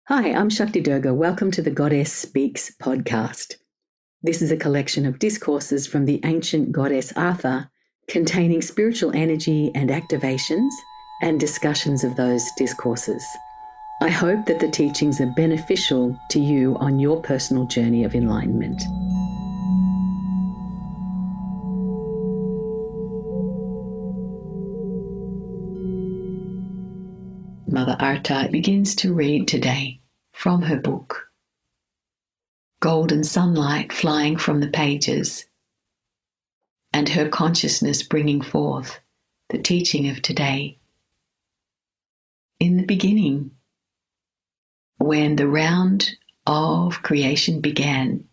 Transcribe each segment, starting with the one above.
Hi, I'm Shakti Durga. Welcome to the Goddess Speaks podcast. This is a collection of discourses from the ancient goddess Artha, containing spiritual energy and activations and discussions of those discourses. I hope that the teachings are beneficial to you on your personal journey of enlightenment. Mother Artha begins to read today from her book, golden sunlight flying from the pages, and her consciousness bringing forth the teaching of today. In the beginning, when the round of creation began,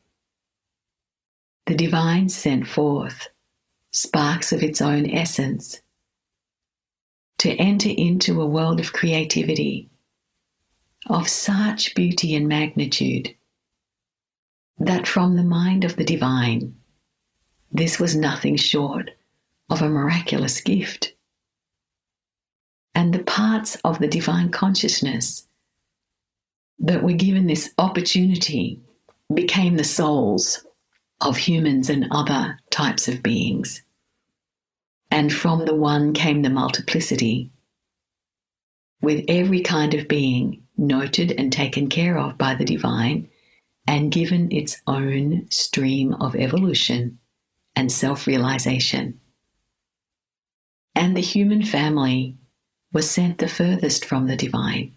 the divine sent forth sparks of its own essence to enter into a world of creativity of such beauty and magnitude that from the mind of the divine, this was nothing short of a miraculous gift. And the parts of the divine consciousness that were given this opportunity became the souls of humans and other types of beings. And from the one came the multiplicity, with every kind of being noted and taken care of by the divine and given its own stream of evolution and self-realization. And the human family was sent the furthest from the divine,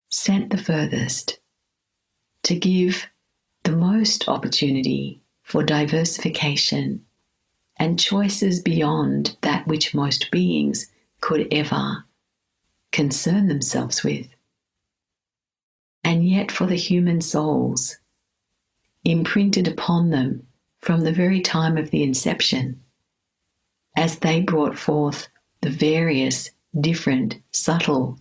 sent the furthest to give the most opportunity for diversification and choices beyond that which most beings could ever concern themselves with. And yet for the human souls, imprinted upon them from the very time of the inception, as they brought forth the various different subtle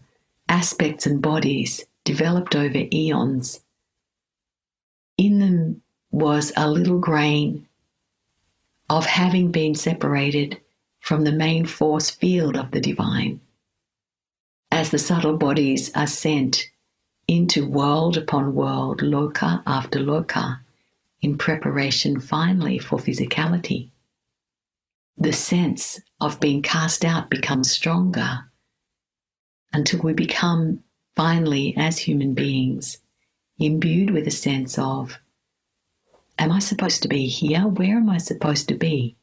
aspects and bodies developed over eons, in them was a little grain of having been separated from the main force field of the divine. As the subtle bodies are sent into world upon world, loka after loka, in preparation finally for physicality, the sense of being cast out becomes stronger until we become finally, as human beings, imbued with a sense of, am I supposed to be here? Where am I supposed to be?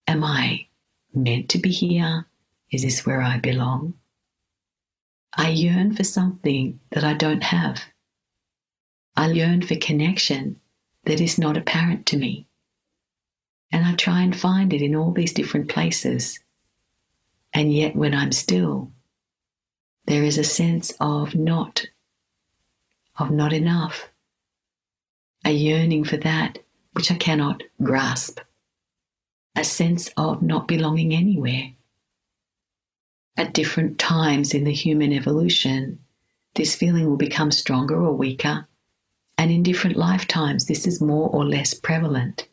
Am I meant to be here? Is this where I belong? I yearn for something that I don't have. I yearn for connection that is not apparent to me. And I try and find it in all these different places. And yet when I'm still, there is a sense of not enough. A yearning for that which I cannot grasp. A sense of not belonging anywhere. At different times in the human evolution, this feeling will become stronger or weaker, and in different lifetimes this is more or less prevalent.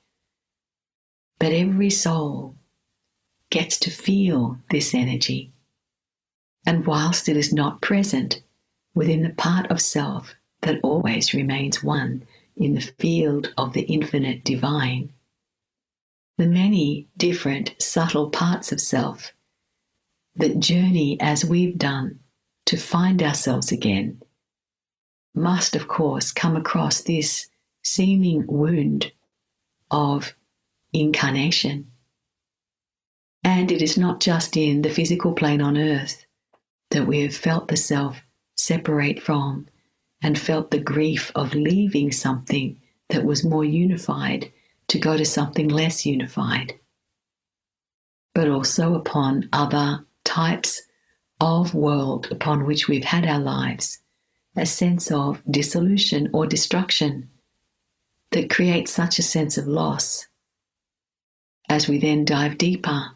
But every soul gets to feel this energy, and whilst it is not present within the part of self that always remains one in the field of the infinite divine, the many different subtle parts of self that journey as we've done to find ourselves again must, of course, come across this seeming wound of incarnation. And it is not just in the physical plane on earth that we have felt the self separate from and felt the grief of leaving something that was more unified to go to something less unified, but also upon other types of world upon which we've had our lives, a sense of dissolution or destruction that creates such a sense of loss. As we then dive deeper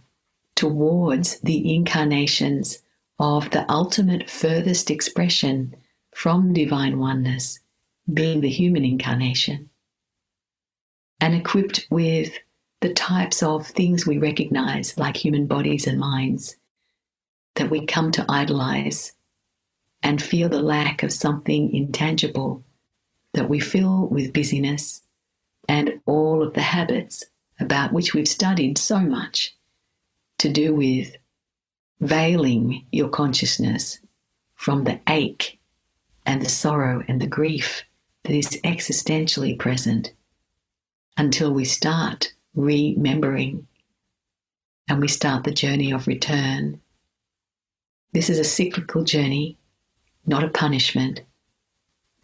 towards the incarnations of the ultimate furthest expression from divine oneness, being the human incarnation, and equipped with the types of things we recognize, like human bodies and minds, that we come to idolize and feel the lack of something intangible that we fill with busyness and all of the habits about which we've studied so much to do with veiling your consciousness from the ache and the sorrow and the grief that is existentially present until we start remembering and we start the journey of return. This is a cyclical journey, not a punishment,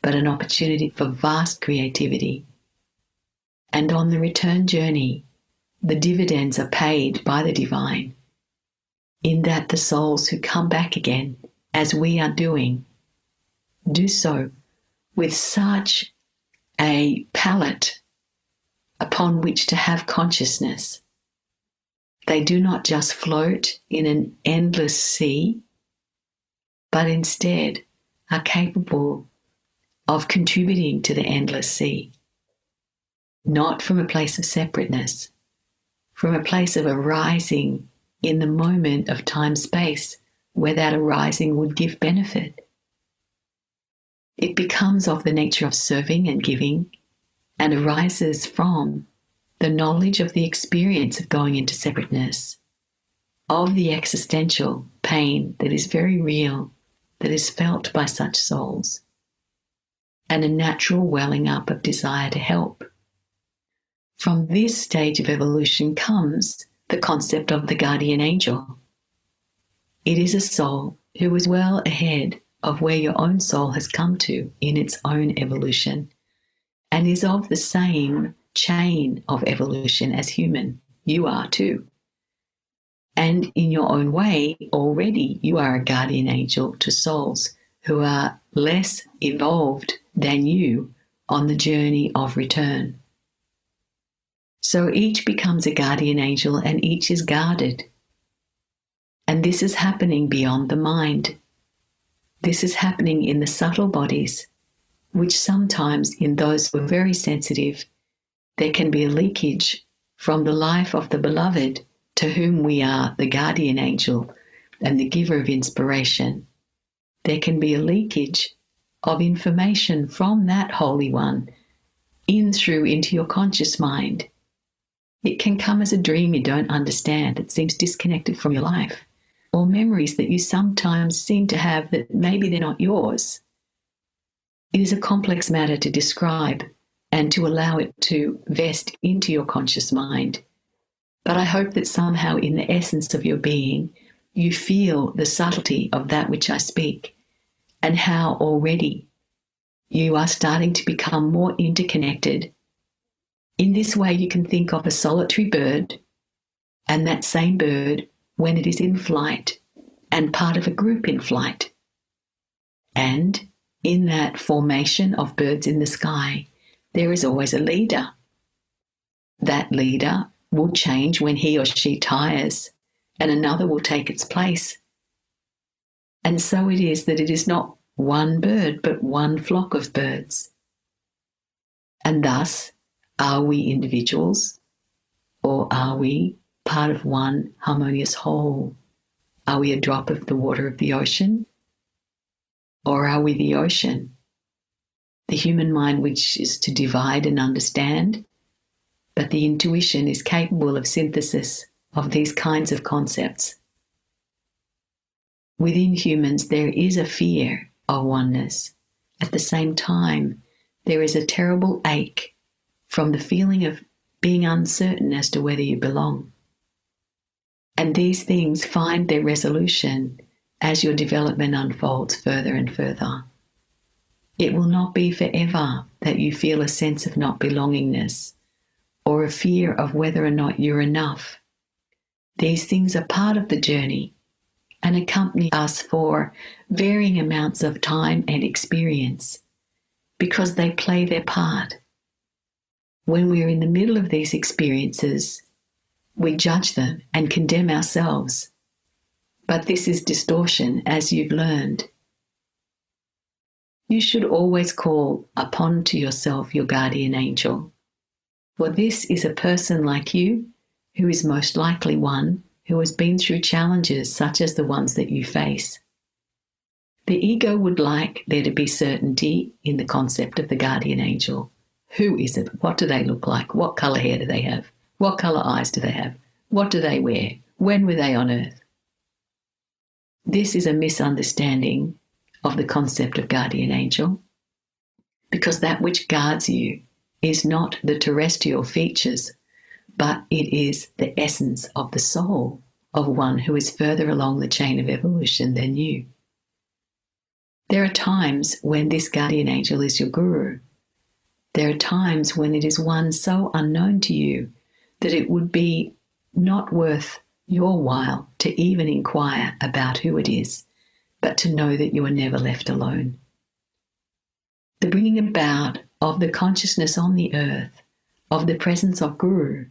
but an opportunity for vast creativity. And on the return journey, the dividends are paid by the divine, in that the souls who come back again, as we are doing, do so with such a palette upon which to have consciousness. They do not just float in an endless sea, but instead are capable of contributing to the endless sea, not from a place of separateness, from a place of arising in the moment of time-space where that arising would give benefit. It becomes of the nature of serving and giving and arises from the knowledge of the experience of going into separateness, of the existential pain that is very real, that is felt by such souls, and a natural welling up of desire to help. From this stage of evolution comes the concept of the guardian angel. It is a soul who is well ahead of where your own soul has come to in its own evolution and is of the same chain of evolution as human. You are too. And in your own way, already you are a guardian angel to souls who are less evolved than you on the journey of return. So each becomes a guardian angel and each is guarded. And this is happening beyond the mind. This is happening in the subtle bodies, which sometimes in those who are very sensitive, there can be a leakage from the life of the beloved to whom we are the guardian angel and the giver of inspiration. There can be a leakage of information from that Holy One through into your conscious mind. It can come as a dream you don't understand that seems disconnected from your life, or memories that you sometimes seem to have that maybe they're not yours. It is a complex matter to describe and to allow it to vest into your conscious mind. But I hope that somehow in the essence of your being, you feel the subtlety of that which I speak and how already you are starting to become more interconnected. In this way, you can think of a solitary bird and that same bird when it is in flight and part of a group in flight. And in that formation of birds in the sky, there is always a leader. That leader will change when he or she tires, and another will take its place. And so it is that it is not one bird, but one flock of birds. And thus, are we individuals, or are we part of one harmonious whole? Are we a drop of the water of the ocean, or are we the ocean? The human mind which is to divide and understand, but the intuition is capable of synthesis of these kinds of concepts. Within humans, there is a fear of oneness. At the same time, there is a terrible ache from the feeling of being uncertain as to whether you belong. And these things find their resolution as your development unfolds further and further. It will not be forever that you feel a sense of not belongingness or a fear of whether or not you're enough. These things are part of the journey and accompany us for varying amounts of time and experience because they play their part. When we're in the middle of these experiences, we judge them and condemn ourselves. But this is distortion, as you've learned. You should always call upon to yourself your guardian angel, for this is a person like you who is most likely one who has been through challenges such as the ones that you face. The ego would like there to be certainty in the concept of the guardian angel. Who is it? What do they look like? What colour hair do they have? What colour eyes do they have? What do they wear? When were they on earth? This is a misunderstanding of the concept of guardian angel, because that which guards you is not the terrestrial features, but it is the essence of the soul of one who is further along the chain of evolution than you. There are times when this guardian angel is your guru. There are times when it is one so unknown to you that it would be not worth your while to even inquire about who it is, but to know that you are never left alone. The bringing about of the consciousness on the earth, of the presence of Guru,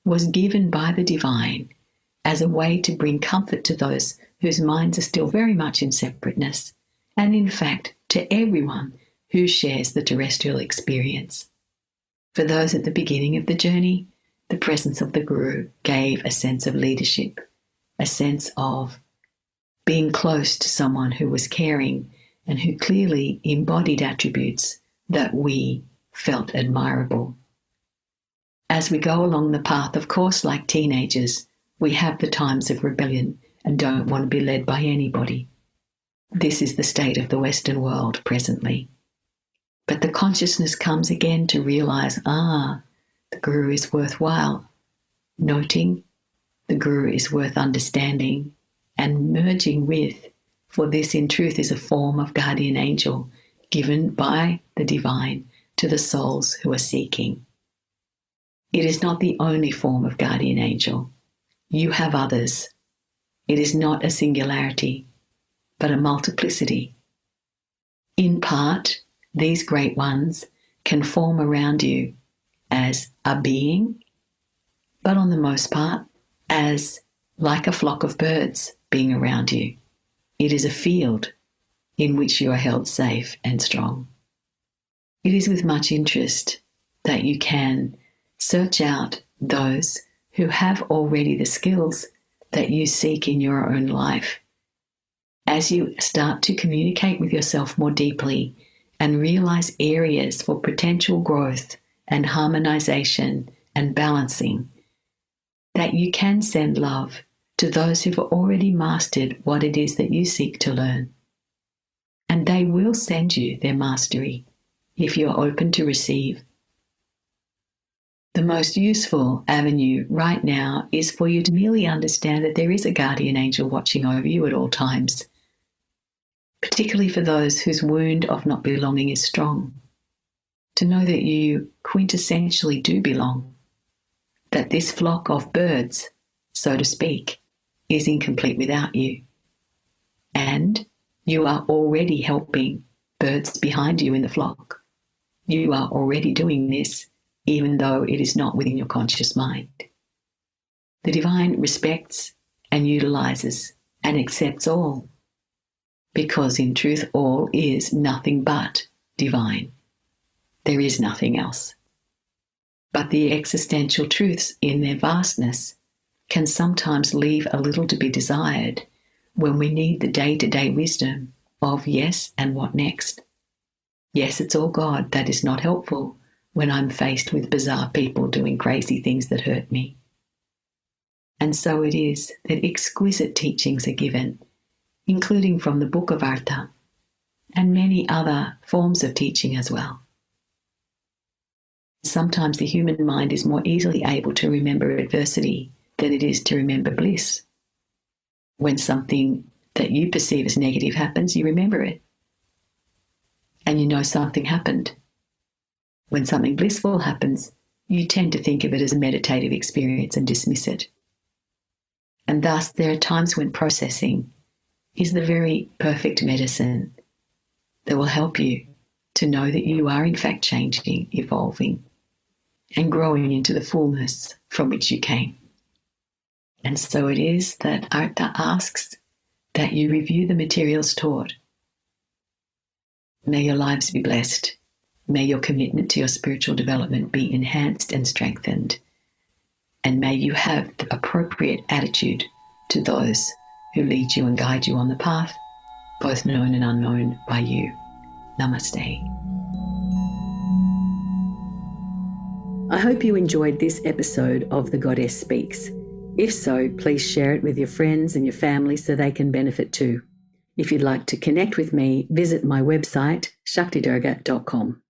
was given by the divine as a way to bring comfort to those whose minds are still very much in separateness, and in fact to everyone who shares the terrestrial experience. For those at the beginning of the journey, the presence of the Guru gave a sense of leadership, a sense of being close to someone who was caring and who clearly embodied attributes that we felt admirable. As we go along the path, of course, like teenagers, we have the times of rebellion and don't want to be led by anybody. This is the state of the Western world presently. But the consciousness comes again to realize, the Guru is worthwhile noting, the Guru is worth understanding and merging with, for this in truth is a form of guardian angel given by the divine to the souls who are seeking. It is not the only form of guardian angel. You have others. It is not a singularity, but a multiplicity. In part, these great ones can form around you as a being, but on the most part, as like a flock of birds being around you. It is a field in which you are held safe and strong. It is with much interest that you can search out those who have already the skills that you seek in your own life. As you start to communicate with yourself more deeply and realize areas for potential growth and harmonization and balancing, that you can send love to those who've already mastered what it is that you seek to learn. And they will send you their mastery if you're open to receive. The most useful avenue right now is for you to merely understand that there is a guardian angel watching over you at all times, particularly for those whose wound of not belonging is strong. To know that you quintessentially do belong, that this flock of birds, so to speak, is incomplete without you. And you are already helping birds behind you in the flock. You are already doing this, even though it is not within your conscious mind. The divine respects and utilizes and accepts all, because in truth all is nothing but divine. There is nothing else. But the existential truths in their vastness can sometimes leave a little to be desired when we need the day-to-day wisdom of yes and what next. Yes, it's all God. That is not helpful when I'm faced with bizarre people doing crazy things that hurt me. And so it is that exquisite teachings are given, including from the book of Artha and many other forms of teaching as well. Sometimes the human mind is more easily able to remember adversity than it is to remember bliss. When something that you perceive as negative happens, you remember it. And you know something happened. When something blissful happens, you tend to think of it as a meditative experience and dismiss it. And thus, there are times when processing is the very perfect medicine that will help you to know that you are in fact changing, evolving, and growing into the fullness from which you came. And so it is that Artha asks that you review the materials taught. May your lives be blessed. May your commitment to your spiritual development be enhanced and strengthened. And may you have the appropriate attitude to those who lead you and guide you on the path, both known and unknown by you. Namaste. I hope you enjoyed this episode of The Goddess Speaks. If so, please share it with your friends and your family so they can benefit too. If you'd like to connect with me, visit my website, shaktidurga.com.